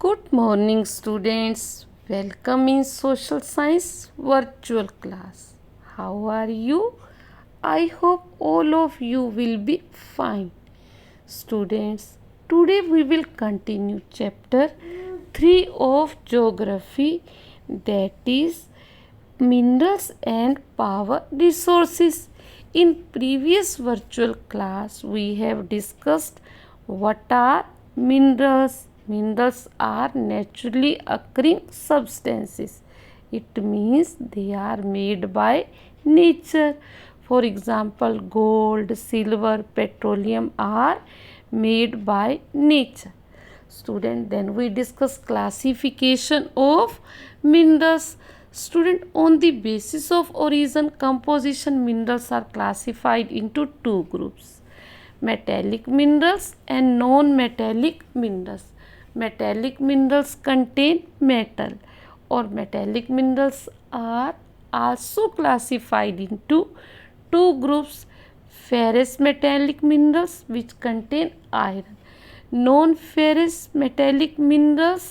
Good morning, students. Welcome in social science virtual class. How are you? I hope all of you will be fine. Students, today we will continue chapter 3 of geography, that is minerals and power resources. In previous virtual class we have discussed what are minerals. Minerals are naturally occurring substances. It means they are made by nature. For example, gold, silver, petroleum are made by nature. Student, then we discuss classification of minerals. Student, on the basis of origin composition, minerals are classified into two groups: metallic minerals and non-metallic minerals. Metallic minerals contain metal, or metallic minerals are also classified into two groups: ferrous metallic minerals which contain iron, non-ferrous metallic minerals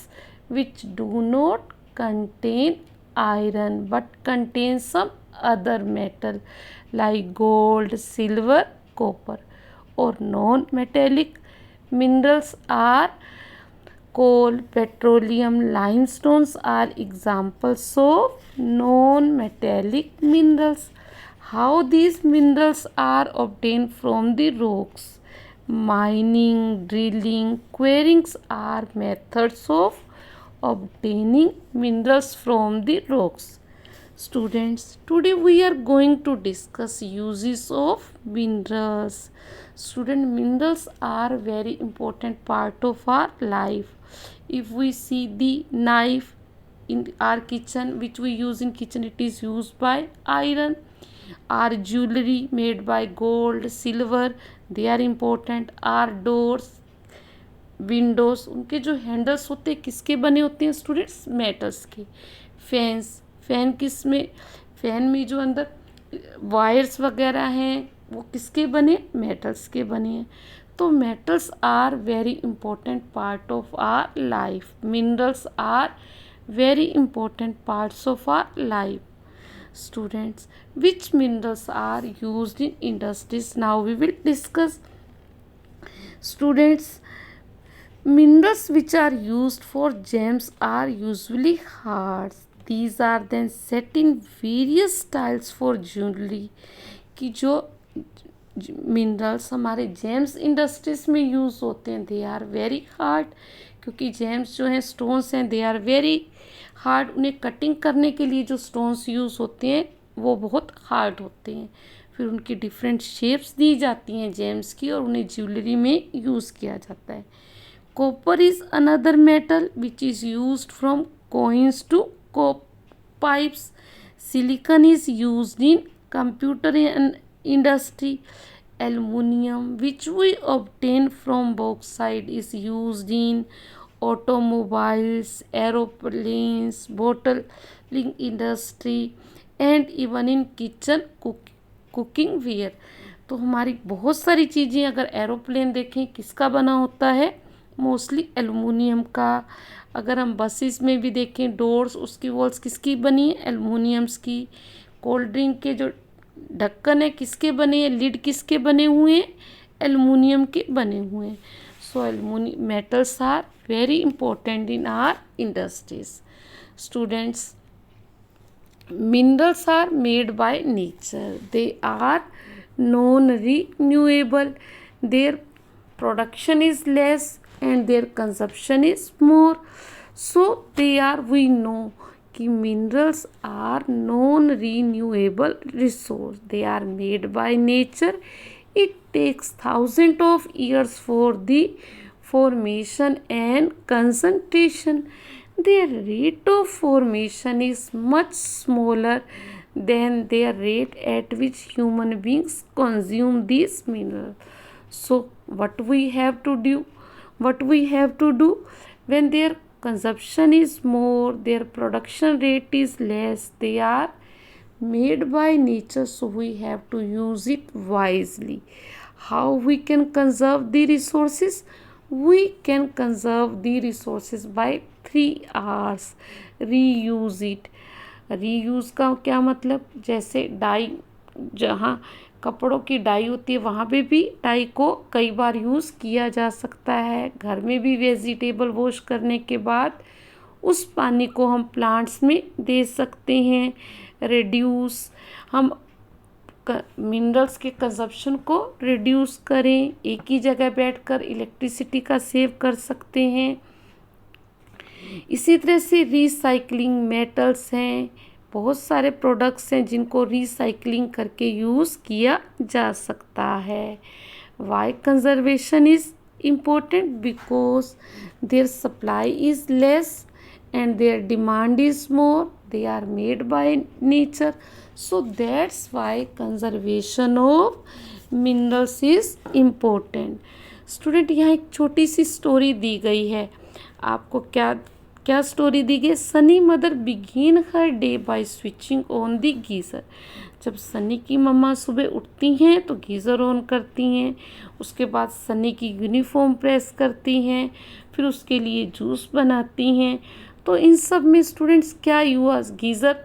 which do not contain iron but contain some other metal like gold, silver, copper. Or non-metallic minerals are coal, petroleum, limestones are examples of non-metallic minerals. How these minerals are obtained from the rocks? Mining, drilling, quarrying are methods of obtaining minerals from the rocks. Students, today we are going to discuss uses of minerals. Student, minerals are very important part of our life. If we see the knife in our kitchen, which we use in kitchen, it is used by iron. Our jewelry made by gold, silver, they are important. Our doors, Windows, उनके जो handles होते हैं किसके बने होते हैं students? Metals के. Fan किस में? फैन में जो अंदर वायर्स वगैरह हैं वो किसके बने? मेटल्स के बने हैं. तो metals are very important part of our life. Minerals are very important parts of our life. Students, which minerals are used in industries? Now we will discuss. Students, minerals which are used for gems are usually hard. These are then set in various styles for jewelry. कि जो minerals हमारे James industries में use होते हैं, they are very hard. क्योंकि James जो हैं, stones हैं, दे आर वेरी हार्ड. उन्हें कटिंग करने के लिए जो स्टोन्स यूज़ होते हैं वो बहुत हार्ड होते हैं. फिर उनकी डिफरेंट शेप्स दी जाती हैं जेम्स की, और उन्हें ज्वेलरी में यूज़ किया जाता है. Copper is another metal which is used from coins to pipes. Silicon is used in computer and industry. Aluminium, which we obtain from bauxite, is used in automobiles, aeroplanes, bottling industry, and even in kitchen cooking ware. तो हमारी बहुत सारी चीज़ें, अगर aeroplane देखें किसका बना होता है? मोस्टली एलुमिनियम का. अगर हम बसेस में भी देखें, डोर्स, उसकी वॉल्स किसकी बनी है? एलुमिनियम्स की. कोल्ड ड्रिंक के जो ढक्कन है किसके बने हैं? लिड किसके बने हुए हैं? एलुमिनियम के बने हुए हैं. So aluminium metals are very important in our industries. Students, minerals are made by nature. They are non-renewable. Their production is less and their consumption is more. So they are, we know कि minerals are non-renewable resource. They are made by nature. It takes thousands of years for the formation and concentration. Their rate of formation is much smaller than their rate at which human beings consume these minerals. So what we have to do? When their consumption is more, their production rate is less, they are made by nature, so we have to use it wisely. How we can conserve the resources? We can conserve the resources by 3 R's. Reuse it. Reuse का क्या मतलब, जैसे die, जहाँ कपड़ों की die होती है वहाँ पे भी डाई को कई बार यूज़ किया जा सकता है। घर में भी वेजिटेबल वॉश करने के बाद उस पानी को हम प्लांट्स में दे सकते हैं। रिड्यूस, हम मिनरल्स के कंजप्शन को रिड्यूस करें, एक ही जगह बैठकर इलेक्ट्रिसिटी का सेव कर सकते हैं। इसी तरह से रिसाइकलिंग मेटल्स हैं, बहुत सारे प्रोडक्ट्स हैं जिनको रिसाइकलिंग करके यूज़ किया जा सकता है। Why conservation is important? Because their supply is less and their demand is more. They are made by nature, so that's why conservation of minerals is important. Student, यहाँ एक छोटी सी स्टोरी दी गई है। आपको क्या क्या स्टोरी दी गई? Sunny mother begin her day by switching on the geyser. जब सनी की मम्मा सुबह उठती हैं तो गीज़र ऑन करती हैं, उसके बाद सनी की यूनिफॉर्म प्रेस करती हैं, फिर उसके लिए जूस बनाती हैं। तो इन सब में स्टूडेंट्स क्या हुआ? गीज़र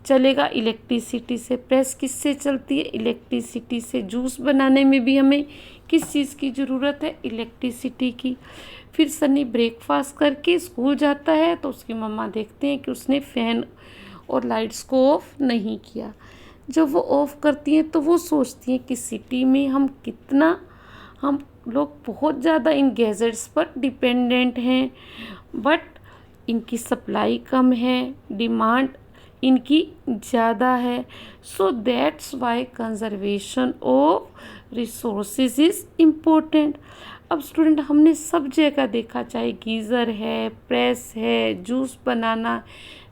चलेगा इलेक्ट्रिसिटी से, प्रेस किससे चलती है? इलेक्ट्रिसिटी से। जूस बनाने में भी हमें किस चीज़ की ज़रूरत है? इलेक्ट्रिसिटी की। फिर सनी ब्रेकफास्ट करके स्कूल जाता है तो उसकी मम्मा देखते हैं कि उसने फ़ैन और लाइट्स को ऑफ नहीं किया। जब वो ऑफ़ करती हैं तो वो सोचती हैं कि सिटी में हम लोग बहुत ज़्यादा इन गैजेट्स पर डिपेंडेंट हैं, बट इनकी सप्लाई कम है, डिमांड इनकी ज़्यादा है। So that's why conservation of resources is important. अब स्टूडेंट, हमने सब जगह देखा, चाहे गीज़र है, प्रेस है, जूस बनाना,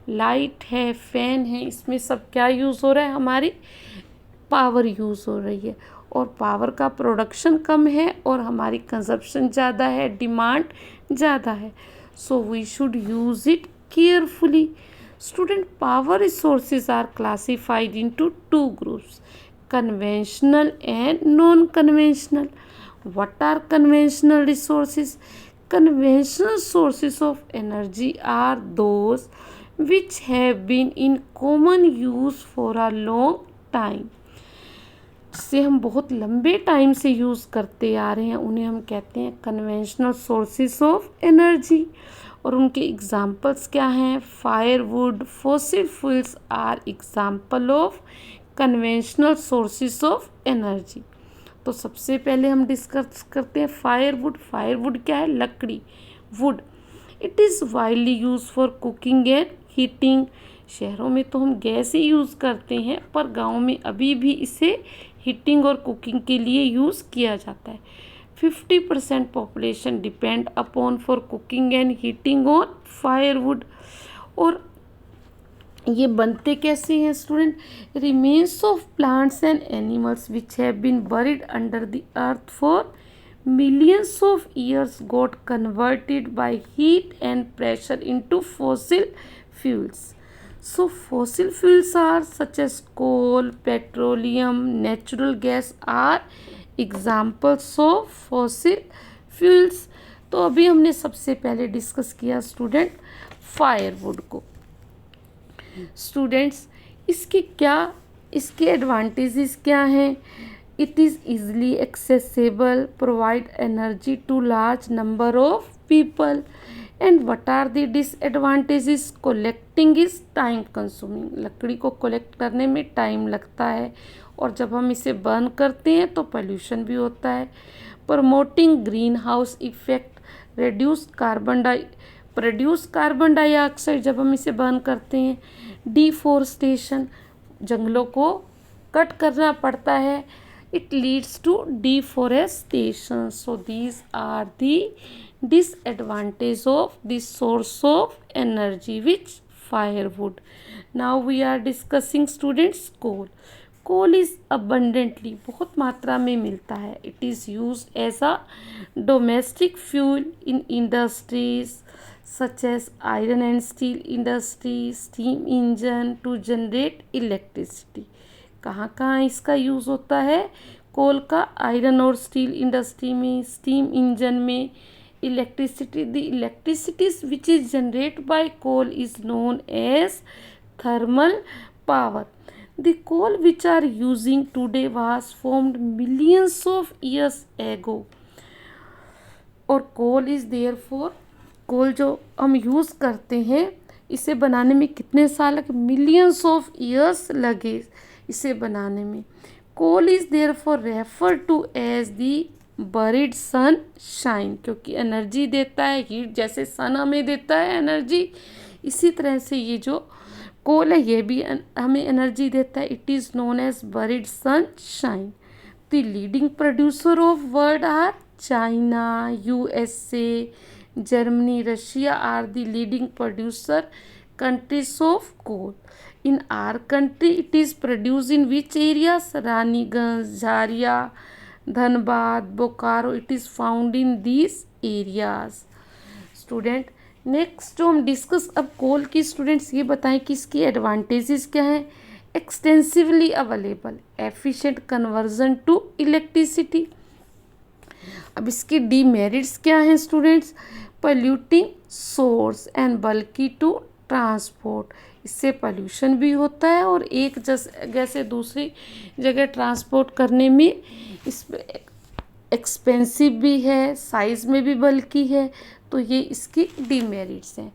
लाइट है, फ़ैन है, इसमें सब क्या यूज़ हो रहा है? हमारी पावर यूज़ हो रही है, और पावर का प्रोडक्शन कम है और हमारी कंजप्शन ज़्यादा है, डिमांड ज़्यादा है। So we should use it carefully. Student, power resources are classified into 2 groups, conventional and non-conventional. What are conventional resources? Conventional sources of energy are those which have been in common use for a long time. जिसे हम बहुत लंबे time से use करते आ रहे हैं, उन्हें हम कहते हैं कन्वेंशनल सोर्सेस ऑफ एनर्जी। और उनके एग्जांपल्स क्या हैं? Firewood, fossil fuels are example of conventional sources of energy. तो सबसे पहले हम डिस्कस करते हैं फायरवुड। फायरवुड क्या है? लकड़ी, would. It is widely use for cooking and heating. शहरों में तो हम गैस ही यूज़ करते हैं, पर गाँव में अभी भी इसे हीटिंग और कुकिंग के लिए यूज़ किया जाता है। 50% population depend upon for cooking and heating on firewood. और ये बनते कैसे हैं student? Remains of plants and animals which have been buried under the earth for millions of years got converted by heat and pressure into fossil fuels. So fossil fuels are such as coal, petroleum, natural gas are examples of fossil fuels. तो अभी हमने सबसे पहले discuss किया student firewood को। Students, इसके advantages क्या हैं? It is easily accessible, provide energy to large number of people. And what are the disadvantages? Collecting is time consuming. लकड़ी को कलेक्ट करने में टाइम लगता है, और जब हम इसे बर्न करते हैं तो पोल्यूशन भी होता है। Promoting green house effect, produce carbon dioxide जब हम इसे बर्न करते हैं। डिफोरेस्टेशन, जंगलों को कट करना पड़ता है। It leads to deforestation. So these are the disadvantages of this source of energy, which firewood. Now we are discussing students coal. Coal is abundantly, बहुत मात्रा में मिलता है। It is used as a domestic fuel in industries such as iron and steel industry, steam engine to generate electricity. कहाँ कहाँ इसका use होता है कोल का? आयरन और स्टील इंडस्ट्री में, स्टीम इंजन में, electricity. The electricity which is generated by coal is known as thermal power. The coal which are using today was formed millions of years ago. और कोल is there for, कोल जो हम use करते हैं इसे बनाने में कितने साल लगे, मिलियंस ऑफ ईयर्स लगे इसे बनाने में. Coal is there for refer to as the buried sunshine, क्योंकि एनर्जी देता है, हीट जैसे सन हमें देता है एनर्जी, इसी तरह से ये जो कोल है ये भी हमें एनर्जी देता है. It is known as buried sunshine. The leading producer of world are China, USA, Germany, Russia are the leading producer countries of coal. In our country, it is produced in which areas? Raniganj, Jharia, Dhanbad, Bokaro. It is found in these areas. Student next जो हम discuss अब कोल की, students ये बताएं कि इसकी advantages क्या हैं. Extensively available, efficient conversion to electricity. अब इसके डीमेरिट्स क्या हैं students? Polluting source and bulky to transport. इससे पोल्यूशन भी होता है और एक जगह से दूसरी जगह ट्रांसपोर्ट करने में इस एक्सपेंसिव भी है, साइज़ में भी बल्कि है, तो ये इसकी डीमेरिट्स हैं.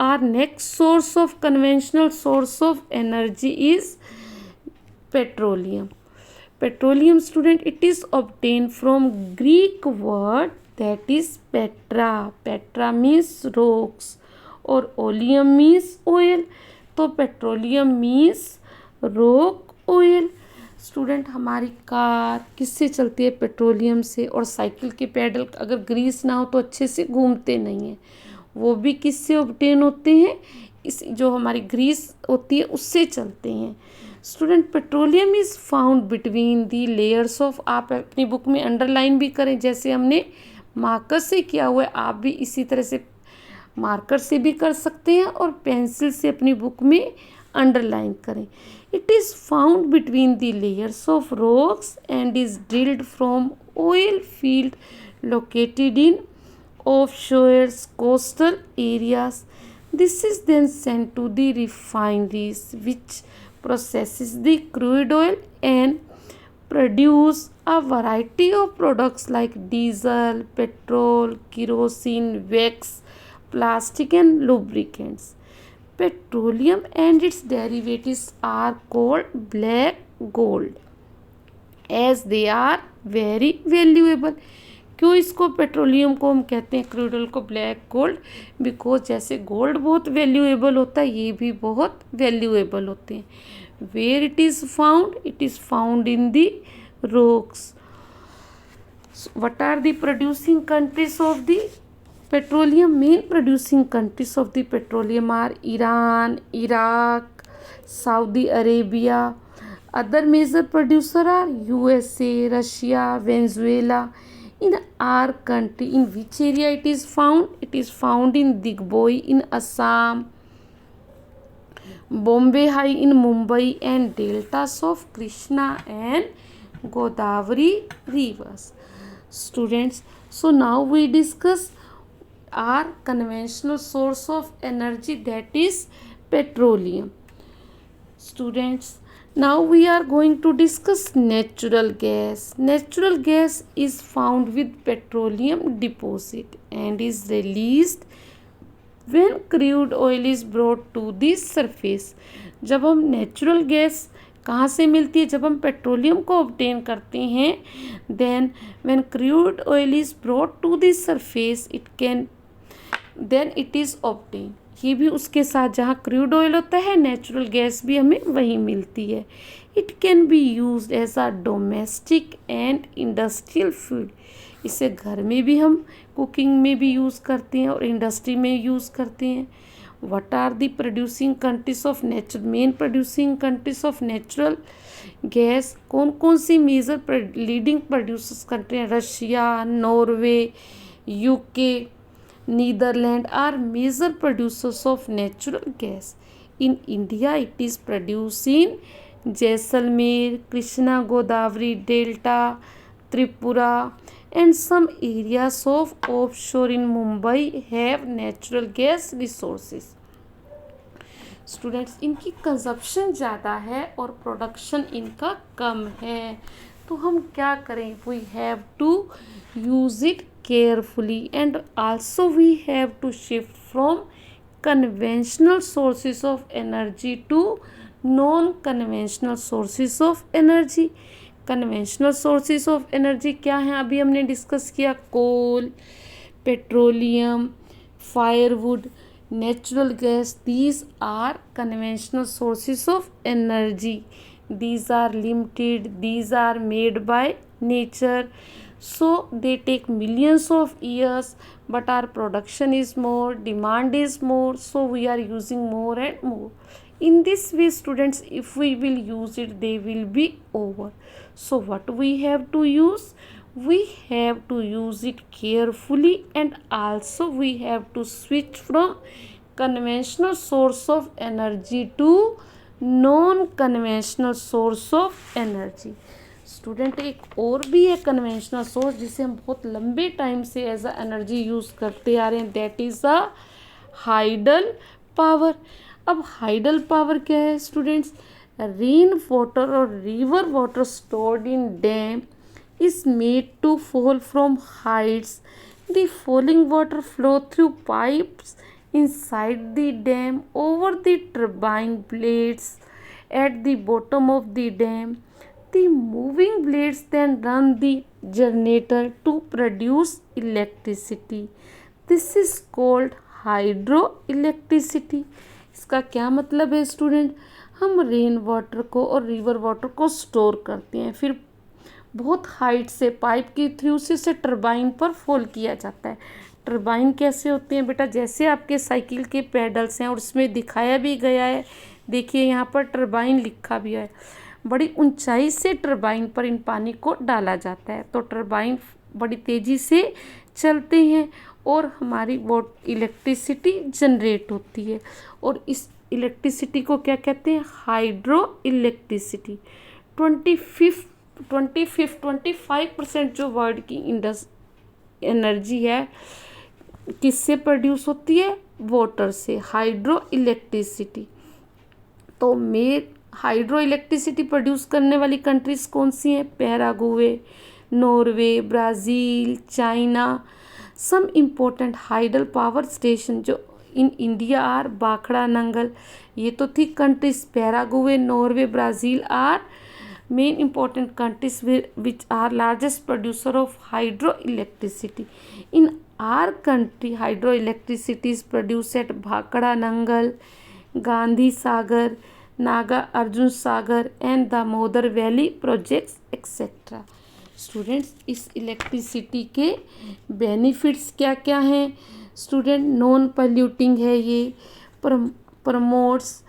Are next source of conventional source of energy is petroleum. Petroleum, student, it is obtained from Greek word that is petra. Petra means rocks और oleum means oil. तो petroleum means rock oil. Student हमारी car किससे चलती है? Petroleum से. और cycle के pedal अगर ग्रीस ना हो तो अच्छे से घूमते नहीं हैं, वो भी किससे ऑब्टेन होते हैं? इस जो हमारी ग्रीस होती है उससे चलते हैं. Student petroleum is found between the layers of, आप अपनी बुक में अंडरलाइन भी करें जैसे हमने मार्कर से किया हुआ है, आप भी इसी तरह से मार्कर से भी कर सकते हैं और पेंसिल से अपनी बुक में अंडरलाइन करें. It is found between the layers of rocks and is drilled from oil field located in off shores coastal areas. This is then sent to the refineries which processes the crude oil and produce a variety of products like diesel, petrol, kerosene, wax, plastic and lubricants. Petroleum and its derivatives are called black gold as they are very valuable. क्यों इसको petroleum को हम कहते हैं, crude oil को black gold? Because जैसे gold बहुत valuable होता है, ये भी बहुत वैल्यूएबल होते हैं. Where it is found? It is found in the rocks. What are the producing countries of the petroleum? Main producing countries of the petroleum are Iran, Iraq, Saudi Arabia. Other major producer are USA, Russia, Venezuela. In our country, in which area it is found? It is found in Digboi in Assam, Bombay High in Mumbai, and deltas of Krishna and Godavari rivers. Students, so now we discuss our conventional source of energy, that is petroleum. Students, now we are going to discuss natural gas. Natural gas is found with petroleum deposit and is released when crude oil is brought to the surface. जब हम natural gas कहाँ से मिलती है? जब हम petroleum को obtain करते हैं, then when crude oil is brought to the surface then it is obtained. ये भी उसके साथ जहाँ क्रूड ऑयल होता है नेचुरल गैस भी हमें वहीं मिलती है. It can be use as a domestic and industrial fuel. इसे घर में भी हम कुकिंग में भी यूज़ करते हैं और इंडस्ट्री में यूज़ करते हैं. What are the producing countries of main producing countries of natural gas? कौन कौन सी मेजर लीडिंग प्रोड्यूसर्स कंट्री हैं? Russia, Norway, UK, Netherlands are major producers of natural gas. In India, it is produced in Jaisalmer, Krishna Godavari Delta, Tripura, and some areas of offshore in Mumbai have natural gas resources. Students, इनकी consumption ज़्यादा है और production इनका कम है, तो हम क्या करें? We have to use it carefully and also we have to shift from conventional sources of energy to non conventional sources of energy. Conventional sources of energy क्या हैं? अभी हमने डिस्कस किया, coal, petroleum, firewood, natural gas. These are conventional sources of energy. These are limited, these are made by nature, so they take millions of years, but our production is more, demand is more, so we are using more and more. In this way, students, if we will use it, they will be over. So what we have to use? We have to use it carefully, and also we have to switch from conventional source of energy to non conventional source of energy. Student, एक और भी है conventional source जिसे हम बहुत लंबे time से as a energy use करते आ रहे हैं, that is a hydel power. अब हाइडल पावर क्या है स्टूडेंट्स? रेन वाटर और river water stored in dam is made to fall from heights. The falling water flow through pipes inside the dam over the turbine blades at the bottom of the dam. The moving blades then run the generator to produce electricity. This is called hydroelectricity. इसका क्या मतलब है student? हम rain water को और river water को store करते हैं, फिर बहुत हाइट से पाइप के थ्रू से टरबाइन पर फॉल किया जाता है। टरबाइन कैसे होते हैं बेटा? जैसे आपके साइकिल के पैडल्स हैं और उसमें दिखाया भी गया है, देखिए यहाँ पर टरबाइन लिखा भी है। बड़ी ऊंचाई से टरबाइन पर इन पानी को डाला जाता है, तो टरबाइन बड़ी तेज़ी से चलते हैं और हमारी वो इलेक्ट्रिसिटी जनरेट होती है, और इस इलेक्ट्रिसिटी को क्या कहते हैं? Hydro electricity. 25% जो वर्ल्ड की एनर्जी है किससे प्रोड्यूस होती है? वाटर से, हाइड्रो इलेक्ट्रिसिटी। तो हाइड्रो इलेक्ट्रिसिटी प्रोड्यूस करने वाली कंट्रीज कौन सी हैं? Paraguay, Norway, Brazil, China. Some important hydel power station जो in India are Bhakra, Nangal. ये तो थी countries. Paraguay, Norway, Brazil are main important countries which are largest producer of hydroelectricity. In our country, hydroelectricity is produced at Bhakhara Nangal, Gandhi Sagar, Naga Arjun Sagar and Damodar Valley projects etc. Students, इस electricity के benefits क्या क्या हैं student? Non polluting है ये, promotes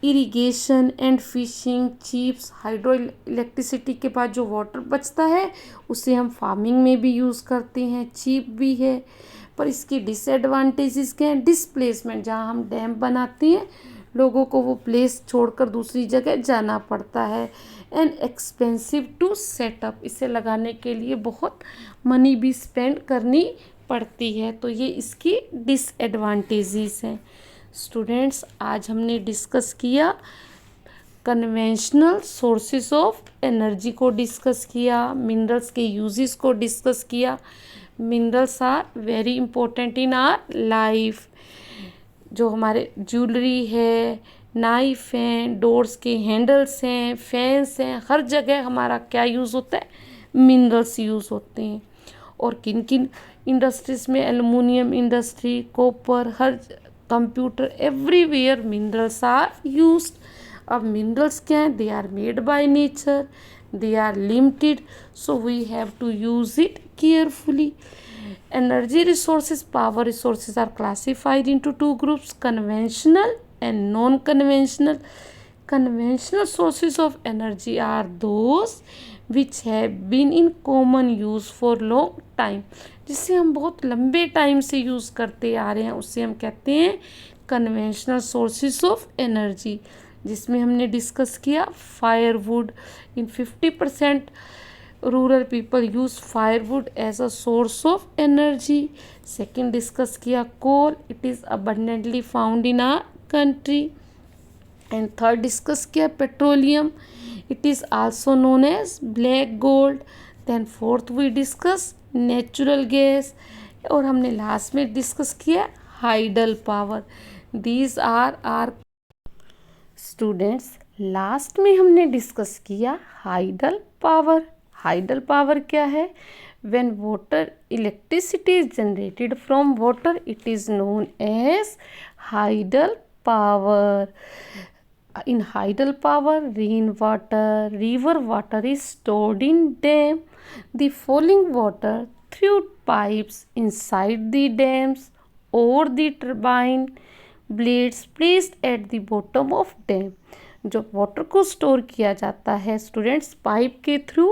irrigation and fishing, chips. Hydro electricity के बाद जो वाटर बचता है उसे हम फार्मिंग में भी यूज़ करते हैं, चीप भी है। पर इसकी डिसएडवांटेजेस क्या हैं? डिस्प्लेसमेंट, जहाँ हम डैम बनाते हैं लोगों को वो प्लेस छोड़कर दूसरी जगह जाना पड़ता है। एंड एक्सपेंसिव टू सेटअप, इसे लगाने के लिए बहुत मनी भी स्पेंड करनी पड़ती है, तो ये इसकी डिसएडवांटेजेस हैं। स्टूडेंट्स, आज हमने डिस्कस किया कन्वेंशनल सोर्सेस ऑफ एनर्जी को डिस्कस किया, मिनरल्स के यूजेस को डिस्कस किया। Minerals are very important in our life. जो हमारे ज्वेलरी है, नाइफ हैं, डोर्स के हैंडल्स हैं, फैंस हैं, हर जगह हमारा क्या यूज़ होता है? मिनरल्स यूज़ होते हैं। और किन किन इंडस्ट्रीज़ में? एल्युमिनियम इंडस्ट्री, कॉपर, हर computer, everywhere minerals are used. अब मिनरल्स क्या हैं? They are made by nature, they are limited, so we have to use it carefully. Energy resources, power resources are classified into two groups, conventional and non-conventional. Conventional sources of energy are those which have been in common use for long time. जिसे हम बहुत लंबे time से use करते आ रहे हैं उससे हम कहते हैं कन्वेंशनल सोर्सेस ऑफ एनर्जी, जिसमें हमने डिस्कस किया firewood in 50% rural people use firewood as a source of energy. Second discuss किया coal, it is abundantly found in our country. And third discuss किया petroleum, it is also known as black gold. Then fourth we discuss natural gas, और हमने last में discuss किया hydel power. These are are students, last में हमने discuss किया hydel power. Hydel power क्या है? When water electricity is generated from water, it is known as hydel power. In hydel power, rainwater, river water is stored in dam. The falling water through pipes inside the dams or the turbine blades placed at the bottom of dam. जो water को store किया जाता है students, pipe के through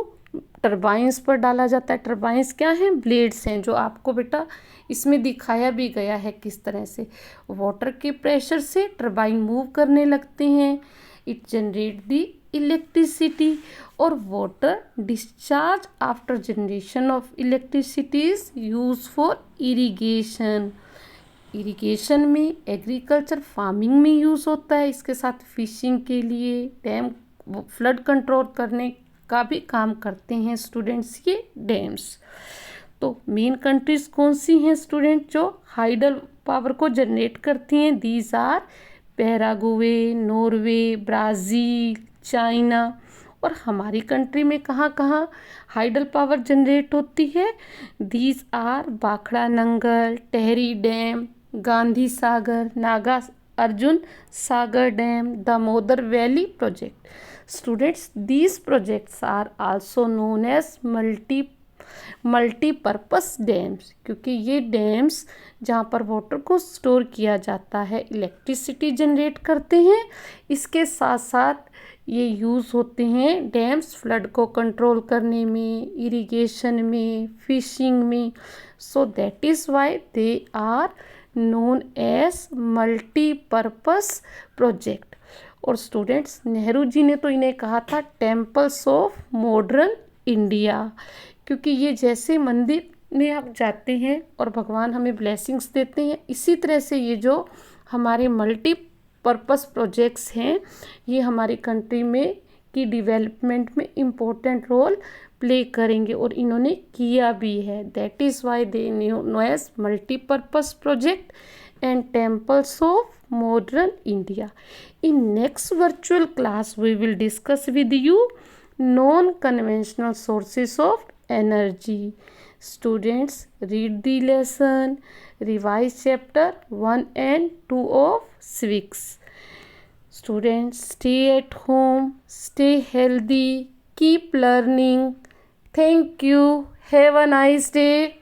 turbines पर डाला जाता है। टरबाइंस क्या हैं? ब्लेड्स हैं, जो आपको बेटा इसमें दिखाया भी गया है किस तरह से वाटर के प्रेशर से टरबाइन मूव करने लगते हैं। इट जनरेट द इलेक्ट्रिसिटी, और water discharge after generation of electricity is use for irrigation. Irrigation में, एग्रीकल्चर फार्मिंग में यूज़ होता है, इसके साथ फिशिंग के लिए, डैम फ्लड कंट्रोल करने का भी काम करते हैं स्टूडेंट्स ये डैम्स। तो मेन कंट्रीज कौन सी हैं स्टूडेंट जो हाइडल पावर को जनरेट करती हैं? These are Paraguay, Norway, Brazil, China. और हमारी कंट्री में कहाँ कहाँ हाइडल पावर जनरेट होती है? These are Bhakra Nangal, Tehri dam, Gandhi Sagar, Nagarjuna Sagar dam, Damodar valley project. Students, these projects are also known as multipurpose dams, क्योंकि ये डैम्स जहाँ पर वाटर को स्टोर किया जाता है, इलेक्ट्रिसिटी जनरेट करते हैं, इसके साथ साथ ये यूज़ होते हैं डैम्स फ्लड को कंट्रोल करने में, इरिगेशन में, फिशिंग में। So that is why they are known as multipurpose project. और स्टूडेंट्स, नेहरू जी ने तो इन्हें कहा था टेम्पल्स ऑफ मॉडर्न इंडिया, क्योंकि ये जैसे मंदिर में आप जाते हैं और भगवान हमें ब्लेसिंग्स देते हैं, इसी तरह से ये जो हमारे मल्टीपर्पस प्रोजेक्ट्स हैं, ये हमारी कंट्री में की डेवलपमेंट में इम्पोर्टेंट रोल प्ले करेंगे, और इन्होंने किया भी है। That is why they know as multipurpose project and temples of modern India. In next virtual class, we will discuss with you non-conventional sources of energy. Students, read the lesson, revise chapter 1 and 2 of civics. Students, stay at home, stay healthy, keep learning. Thank you. Have a nice day.